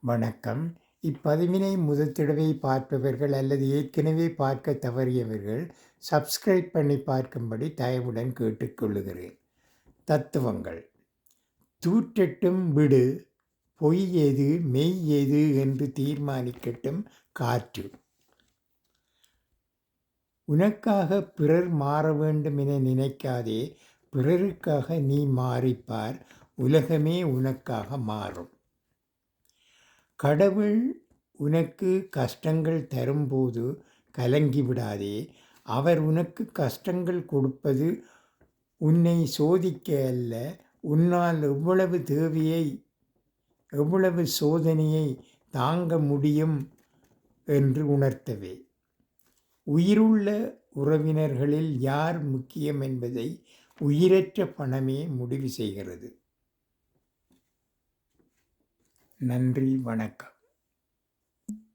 வணக்கம். இப்பதிவினை முதல் தடவை பார்ப்பவர்கள் அல்லது ஏற்கனவே பார்க்க தவறியவர்கள் சப்ஸ்கிரைப் பண்ணி பார்க்கும்படி தயவுடன் கேட்டுக்கொள்ளுகிறேன். தத்துவங்கள். தூற்றட்டும் விடு, பொய் எது மெய் எது என்று தீர்மானிக்கட்டும் காற்று. உனக்காக பிறர் மாற வேண்டும் என நினைக்காதே, பிறருக்காக நீ மாறிப்பார், உலகமே உனக்காக மாறும். கடவுள் உனக்கு கஷ்டங்கள் தரும்போது கலங்கிவிடாதே. அவர் உனக்கு கஷ்டங்கள் கொடுப்பது உன்னை சோதிக்க அல்ல, உன்னால் எவ்வளவு சோதனையை தாங்க முடியும் என்று உணர்த்தவே. உயிருள்ள உறவினர்களில் யார் முக்கியம் என்பதை உயிரற்ற பணமே முடிவு செய்கிறது. நன்றி, வணக்கம்.